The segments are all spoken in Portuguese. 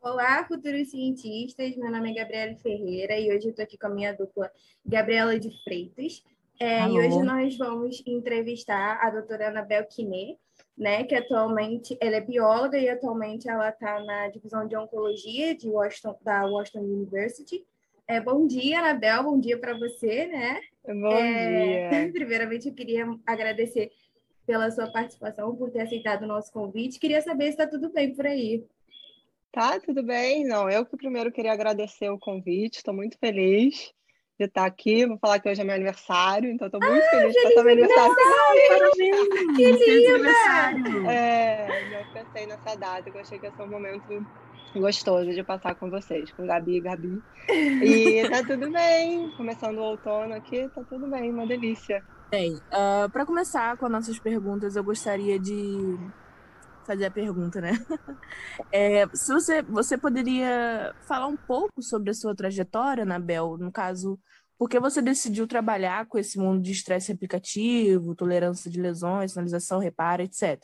Olá, futuros cientistas. Meu nome é Gabriela Ferreira e hoje eu estou aqui com a minha dupla Gabriela de Freitas. E hoje Alô. nós vamos entrevistar a doutora Anabel Quinet, né, que atualmente ela é bióloga e atualmente ela está na divisão de oncologia da Washington University. Bom dia, Anabel, bom dia para você, né? Bom dia. Primeiramente, eu queria agradecer pela sua participação, por ter aceitado o nosso convite. Queria saber se está tudo bem por aí. Tá, tudo bem? Não, eu que primeiro queria agradecer o convite, estou muito feliz de estar aqui. Vou falar que hoje é meu aniversário, então estou muito feliz de passar Feliz meu aniversário com aniversário! Que vocês. Parabéns! Feliz linda! aniversário! Eu pensei nessa data, que eu achei que ia ser um momento gostoso de passar com vocês, com Gabi e Gabi. E tá tudo bem, começando o outono aqui, tá tudo bem, uma delícia. Bem, para começar com as nossas perguntas, eu gostaria de fazer a pergunta, né? Se você poderia falar um pouco sobre a sua trajetória, Anabel, no caso, por que você decidiu trabalhar com esse mundo de estresse replicativo, tolerância de lesões, sinalização, reparo, etc.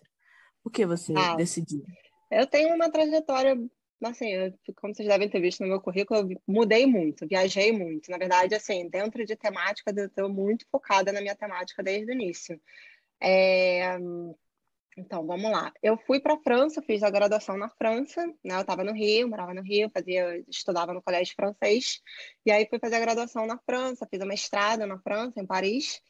Por que você Ah, decidiu? eu tenho uma trajetória, assim, como vocês devem ter visto no meu currículo, eu mudei muito, viajei muito. Na verdade, assim, dentro de temática, eu estou muito focada na minha temática desde o início. É, Então, vamos lá. Eu fui para a França, fiz a graduação na França, né? Eu estava no Rio, morava no Rio, estudava no colégio francês, e aí fui fazer a graduação na França, fiz a mestrado na França, em Paris.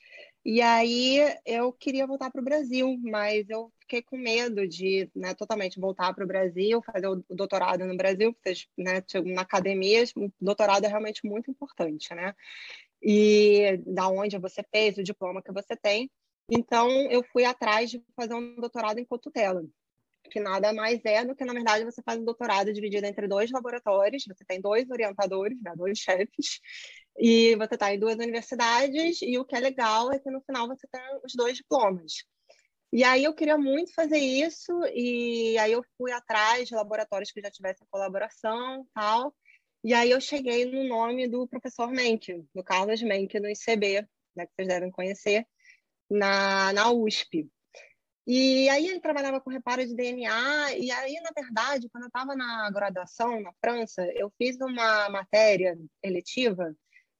E aí eu queria voltar para o Brasil, mas eu fiquei com medo de, né, totalmente voltar para o Brasil, fazer o doutorado no Brasil, porque, né, na academia, o doutorado é realmente muito importante, né? E da onde você fez, o diploma que você tem. Então, eu fui atrás de fazer um doutorado em cotutela, que nada mais é do que, na verdade, você faz um doutorado dividido entre dois laboratórios, você tem dois orientadores, né, dois chefes, e você está em duas universidades, e o que é legal é que no final você tem os dois diplomas. E aí eu queria muito fazer isso, e aí eu fui atrás de laboratórios que já tivessem colaboração e tal, e aí eu cheguei no nome do professor Menck, do Carlos Menck, no ICB, né, que vocês devem conhecer, na USP. E aí ele trabalhava com reparo de DNA, e aí, na verdade, quando eu estava na graduação na França, eu fiz uma matéria eletiva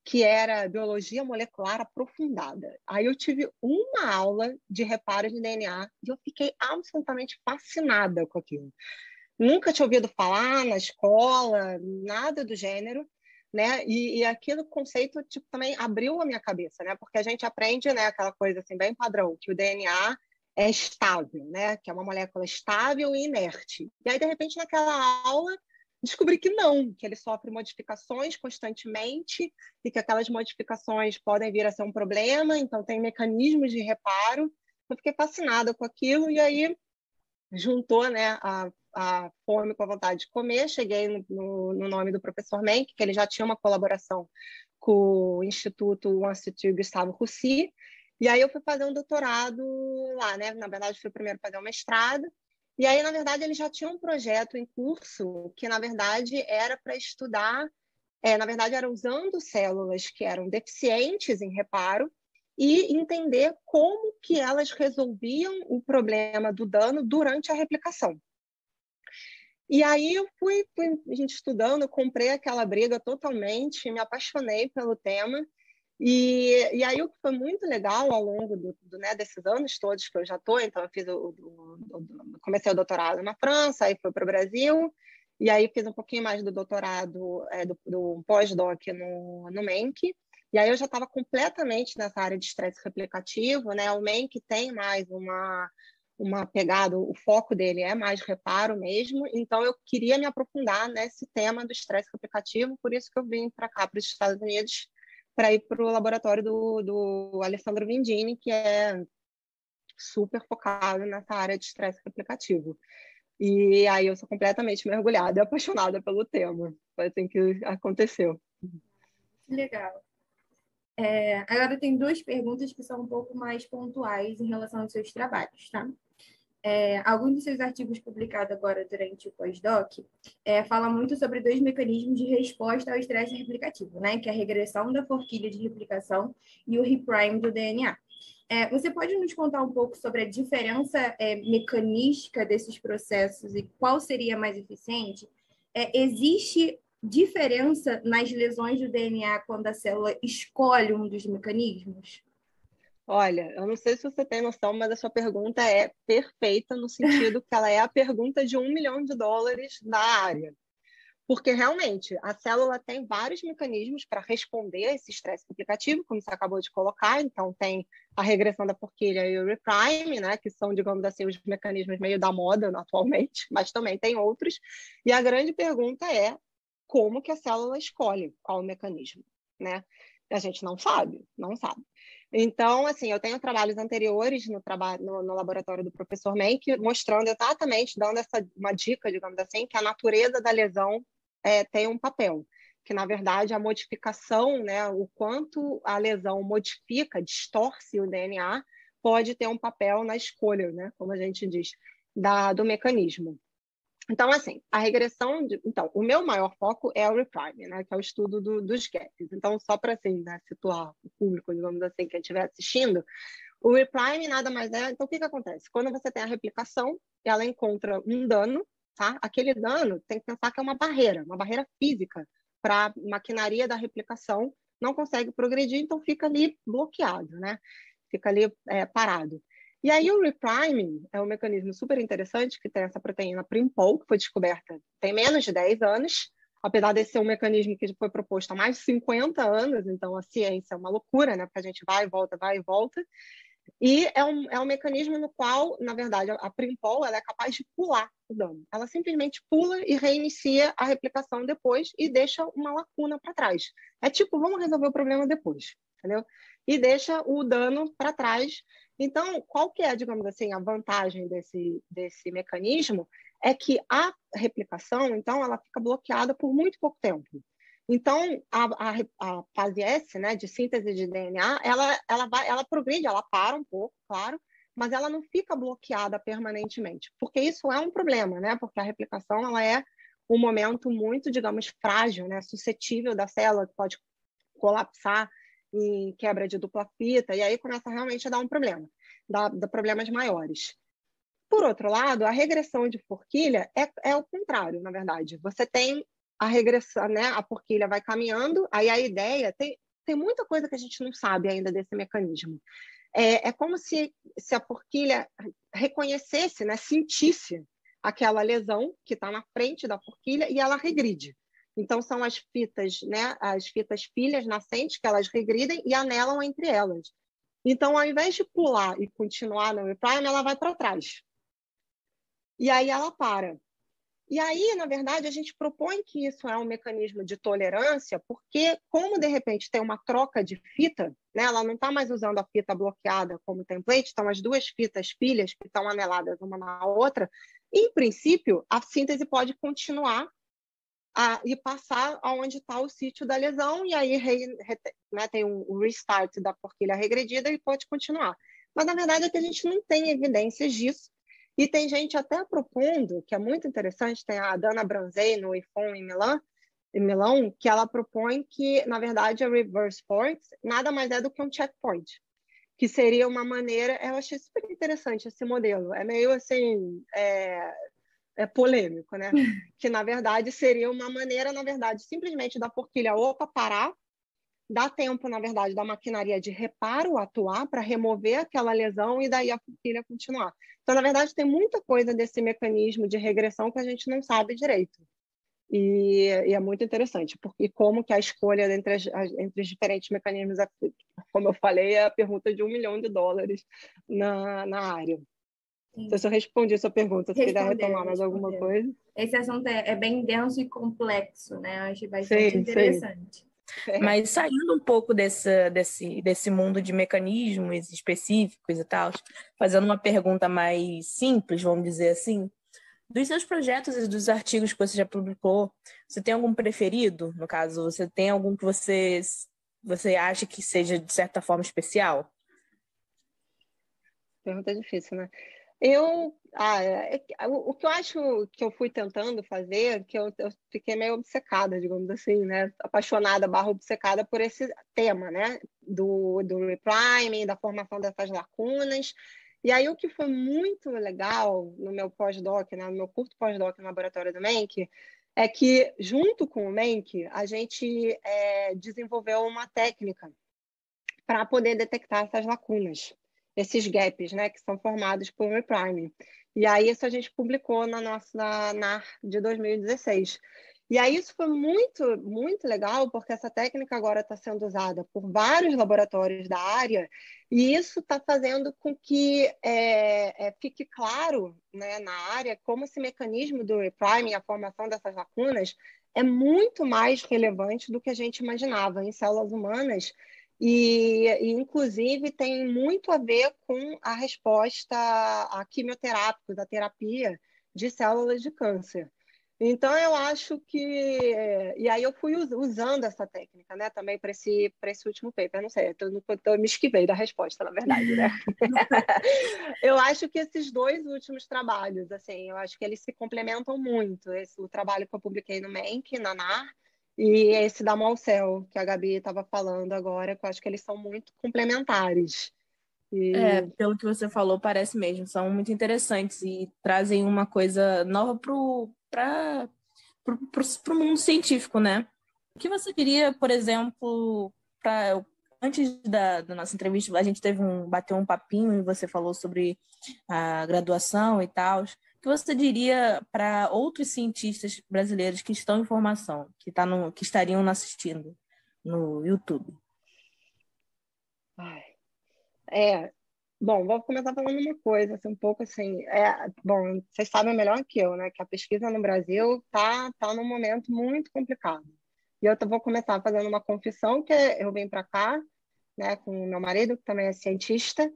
que era biologia molecular aprofundada. Aí eu tive uma aula de reparo de DNA e eu fiquei absolutamente fascinada com aquilo. Nunca tinha ouvido falar na escola, nada do gênero, né? E aquele conceito tipo, também abriu a minha cabeça, né? Porque a gente aprende, né, aquela coisa assim bem padrão, que o DNA é estável, né? Que é uma molécula estável e inerte. E aí, de repente, naquela aula, descobri que não, que ele sofre modificações constantemente e que aquelas modificações podem vir a ser um problema, então tem mecanismos de reparo. Eu fiquei fascinada com aquilo e aí juntou, né, a fome com a vontade de comer. Cheguei no nome do professor Menck, que ele já tinha uma colaboração com o Instituto Gustave Roussy, e aí eu fui fazer um doutorado lá, né? Na verdade, fui primeiro fazer um mestrado, e aí, na verdade, ele já tinha um projeto em curso que, na verdade, era para estudar, na verdade, era usando células que eram deficientes em reparo e entender como que elas resolviam o problema do dano durante a replicação. E aí eu fui a gente estudando, comprei aquela briga totalmente, me apaixonei pelo tema. E aí o que foi muito legal ao longo né, desses anos todos que eu já estou, então eu fiz comecei o doutorado na França, aí fui para o Brasil, e aí fiz um pouquinho mais do doutorado, do pós-doc no Menck, e aí eu já estava completamente nessa área de estresse replicativo, né? O Menck tem mais uma pegada, o foco dele é mais reparo mesmo, então eu queria me aprofundar nesse tema do estresse replicativo, por isso que eu vim para cá, para os Estados Unidos, para ir para o laboratório do Alessandro Vindini, que é super focado nessa área de estresse replicativo. E aí eu sou completamente mergulhada e apaixonada pelo tema. Foi assim que aconteceu. Legal. Agora tem duas perguntas que são um pouco mais pontuais em relação aos seus trabalhos, tá? Alguns dos seus artigos publicados agora durante o pós-doc fala muito sobre dois mecanismos de resposta ao estresse replicativo, né? Que é a regressão da forquilha de replicação e o reprime do DNA. Você pode nos contar um pouco sobre a diferença mecanística desses processos e qual seria mais eficiente? existe diferença nas lesões do DNA quando a célula escolhe um dos mecanismos? Olha, eu não sei se você tem noção, mas a sua pergunta é perfeita no sentido que ela é a pergunta de $1 milhão da área. Porque, realmente, a célula tem vários mecanismos para responder a esse estresse replicativo, como você acabou de colocar. Então, tem a regressão da forquilha e o reprime, né, que são, digamos assim, os mecanismos meio da moda atualmente, mas também tem outros. E a grande pergunta é como que a célula escolhe qual o mecanismo, né? A gente não sabe, não sabe. Então, assim, eu tenho trabalhos anteriores no laboratório do professor Menck, mostrando exatamente, dando uma dica, digamos assim, que a natureza da lesão tem um papel, que, na verdade, a modificação, né, o quanto a lesão modifica, distorce o DNA, pode ter um papel na escolha, né, como a gente diz, do mecanismo. Então, assim, Então, o meu maior foco é o reprime, né, que é o estudo dos gaps. Então, só para assim, né, situar o público, digamos assim, quem estiver assistindo, o reprime nada mais é... Então, o que acontece? Quando você tem a replicação, ela encontra um dano, tá? Aquele dano tem que pensar que é uma barreira física para a maquinaria da replicação, não consegue progredir, então fica ali bloqueado, né? Fica ali parado. E aí o reprime é um mecanismo super interessante que tem essa proteína Primpol, que foi descoberta tem menos de 10 anos, apesar de ser um mecanismo que foi proposto há mais de 50 anos, então a ciência é uma loucura, né? Porque a gente vai e volta. E é um mecanismo no qual, na verdade, a Primpol ela é capaz de pular o dano. Ela simplesmente pula e reinicia a replicação depois e deixa uma lacuna para trás. É tipo, vamos resolver o problema depois, entendeu? E deixa o dano para trás. Então, qual que é, digamos assim, a vantagem desse mecanismo? É que a replicação, então, ela fica bloqueada por muito pouco tempo. Então, a fase S, né, de síntese de DNA, ela progride, ela para um pouco, claro, mas ela não fica bloqueada permanentemente, porque isso é um problema, né? Porque a replicação ela é um momento muito, digamos, frágil, né, suscetível da célula, que pode colapsar em quebra de dupla fita, e aí começa realmente a dar um problema, dá problemas maiores. Por outro lado, a regressão de forquilha é o contrário, na verdade. Você tem a regressão, né? A forquilha vai caminhando, aí a ideia... Tem muita coisa que a gente não sabe ainda desse mecanismo. É como se a forquilha reconhecesse, né? Sentisse aquela lesão que está na frente da forquilha e ela regride. Então, são as fitas, né? As fitas filhas nascentes que elas regridem e anelam entre elas. Então, ao invés de pular e continuar no reprime, ela vai para trás. E aí ela para. E aí, na verdade, a gente propõe que isso é um mecanismo de tolerância, porque como, de repente, tem uma troca de fita, né? Ela não está mais usando a fita bloqueada como template, estão as duas fitas filhas que estão aneladas uma na outra, e, em princípio, a síntese pode continuar e passar aonde está o sítio da lesão, e aí né, tem um restart da forquilha regredida e pode continuar. Mas, na verdade, é que a gente não tem evidências disso. E tem gente até propondo, que é muito interessante, tem a Dana Branzei no IFOM em Milão, que ela propõe que, na verdade, a reverse forks nada mais é do que um checkpoint, que seria uma maneira... Eu achei super interessante esse modelo. É meio assim... polêmico, né? Que, na verdade, seria uma maneira, na verdade, simplesmente da forquilha parar, dá tempo, na verdade, da maquinaria de reparo atuar para remover aquela lesão e daí a forquilha continuar. Então, na verdade, tem muita coisa desse mecanismo de regressão que a gente não sabe direito. E é muito interessante, porque como que a escolha entre os diferentes mecanismos, como eu falei, é a pergunta de $1 milhão na área. Não sei se eu respondi a sua pergunta, se quiser retomar mais alguma coisa. Esse assunto é bem denso e complexo, né? Eu achei bastante interessante. Mas saindo um pouco desse mundo de mecanismos específicos e tal, fazendo uma pergunta mais simples, vamos dizer assim, dos seus projetos e dos artigos que você já publicou, você tem algum preferido? No caso, você tem algum que você acha que seja, de certa forma, especial? Pergunta difícil, né? O que eu acho que eu fui tentando fazer, que eu fiquei meio obcecada, digamos assim, né? Apaixonada, obcecada por esse tema, né? Do repriming, da formação dessas lacunas. E aí o que foi muito legal no meu pós-doc, né? No meu curto pós-doc no laboratório do Menck, é que, junto com o Menck, a gente desenvolveu uma técnica para poder detectar essas lacunas, esses gaps, né, que são formados por repriming. E aí isso a gente publicou na nossa NAR de 2016. E aí isso foi muito, muito legal, porque essa técnica agora está sendo usada por vários laboratórios da área, e isso está fazendo com que fique claro, né, na área como esse mecanismo do repriming, a formação dessas lacunas, é muito mais relevante do que a gente imaginava em células humanas, e inclusive tem muito a ver com a resposta a quimioterápicos, a terapia de células de câncer. Então, eu acho que... E aí eu fui usando essa técnica, né, também para esse último paper. Não sei, eu me esquivei da resposta, na verdade, né? Eu acho que esses dois últimos trabalhos, assim, eu acho que eles se complementam muito. O trabalho que eu publiquei no Menck, na NAR, e esse da Malcel, que a Gabi estava falando agora, que eu acho que eles são muito complementares. Pelo que você falou, parece mesmo. São muito interessantes e trazem uma coisa nova para o mundo científico, né? O que você queria, por exemplo, antes da nossa entrevista, a gente bateu um papinho e você falou sobre a graduação e tal. O que você diria para outros cientistas brasileiros que estão em formação, que estariam assistindo no YouTube? Bom, vou começar falando uma coisa, assim, um pouco assim. Bom, vocês sabem melhor que eu, né? Que a pesquisa no Brasil tá num momento muito complicado. E eu vou começar fazendo uma confissão, que eu vim para cá, né, com o meu marido, que também é cientista.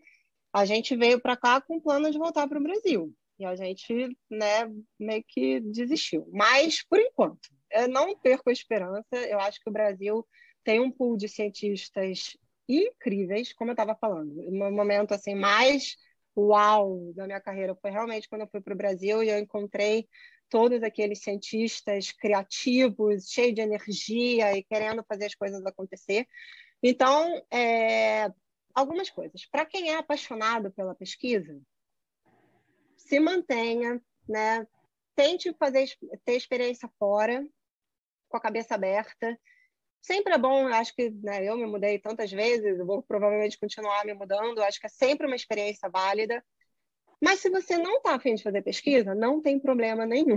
A gente veio para cá com o plano de voltar para o Brasil. E a gente, né, meio que desistiu. Mas, por enquanto, eu não perco a esperança. Eu acho que o Brasil tem um pool de cientistas incríveis, como eu estava falando. No momento assim mais uau da minha carreira foi realmente quando eu fui para o Brasil e eu encontrei todos aqueles cientistas criativos, cheios de energia e querendo fazer as coisas acontecer. Então, algumas coisas. Para quem é apaixonado pela pesquisa, se mantenha, né? Tente ter experiência fora, com a cabeça aberta. Sempre é bom, acho que, né, eu me mudei tantas vezes, eu vou provavelmente continuar me mudando, acho que é sempre uma experiência válida. Mas se você não está a fim de fazer pesquisa, não tem problema nenhum.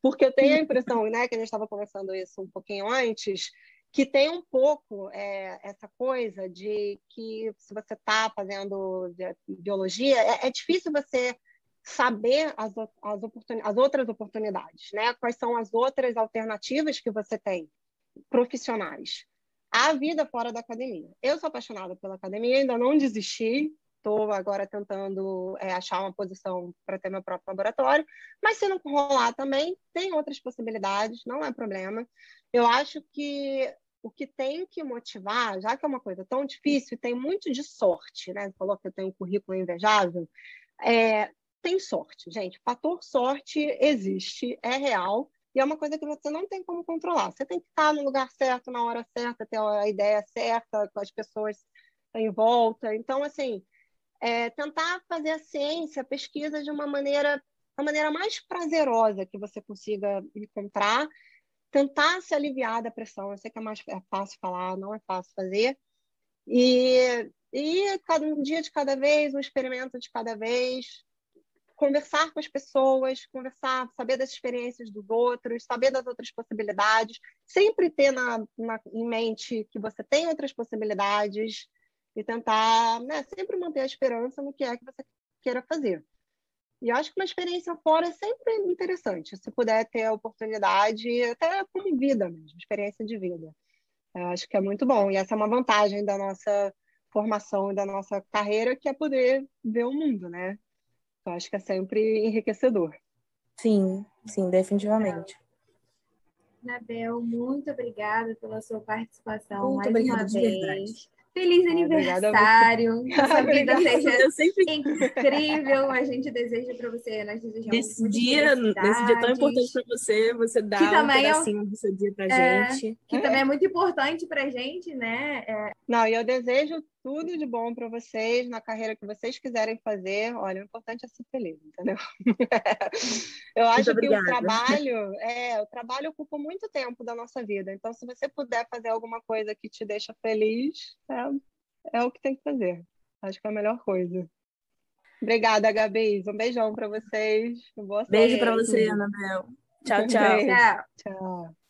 Porque eu tenho a impressão, né, que a gente estava conversando isso um pouquinho antes, que tem um pouco essa coisa de que se você está fazendo biologia, é difícil você saber as outras oportunidades, né? Quais são as outras alternativas que você tem profissionais. A vida fora da academia. Eu sou apaixonada pela academia, ainda não desisti, estou agora tentando achar uma posição para ter meu próprio laboratório, mas se não rolar também, tem outras possibilidades, não é problema. Eu acho que o que tem que motivar, já que é uma coisa tão difícil, tem muito de sorte, né? Você falou que eu tenho um currículo invejável, tem sorte, gente. O fator sorte existe, é real, e é uma coisa que você não tem como controlar. Você tem que estar no lugar certo, na hora certa, ter a ideia certa, com as pessoas em volta. Então, assim, tentar fazer a ciência, a pesquisa de uma maneira mais prazerosa que você consiga encontrar, tentar se aliviar da pressão. Eu sei que é fácil falar, não é fácil fazer. E um dia de cada vez, um experimento de cada vez, conversar com as pessoas, saber das experiências dos outros, saber das outras possibilidades, sempre ter em mente que você tem outras possibilidades e tentar, né, sempre manter a esperança no que é que você queira fazer. E eu acho que uma experiência fora é sempre interessante, se puder ter a oportunidade, até como vida mesmo, experiência de vida. Eu acho que é muito bom, e essa é uma vantagem da nossa formação e da nossa carreira, que é poder ver o mundo, né? Eu acho que é sempre enriquecedor. Sim, sim, definitivamente. Anabel, muito obrigada pela sua participação Muito mais obrigada, uma de vez. Verdade. Feliz aniversário! Que sua vida seja sempre... incrível. A gente deseja para você, nós desejamos nesse dia tão importante para você, você dá um pedacinho do seu dia para gente. Que também é muito importante para a gente, né? Não, e eu desejo tudo de bom para vocês, na carreira que vocês quiserem fazer. Olha, o importante é ser feliz, entendeu? Eu Muito acho que obrigada. o trabalho ocupa muito tempo da nossa vida. Então, se você puder fazer alguma coisa que te deixa feliz, é o que tem que fazer. Acho que é a melhor coisa. Obrigada, Gabi. Um beijão para vocês. Boa sorte Beijo para para você, tudo. Anabel. Tchau, tchau. Beijo. Tchau. Tchau.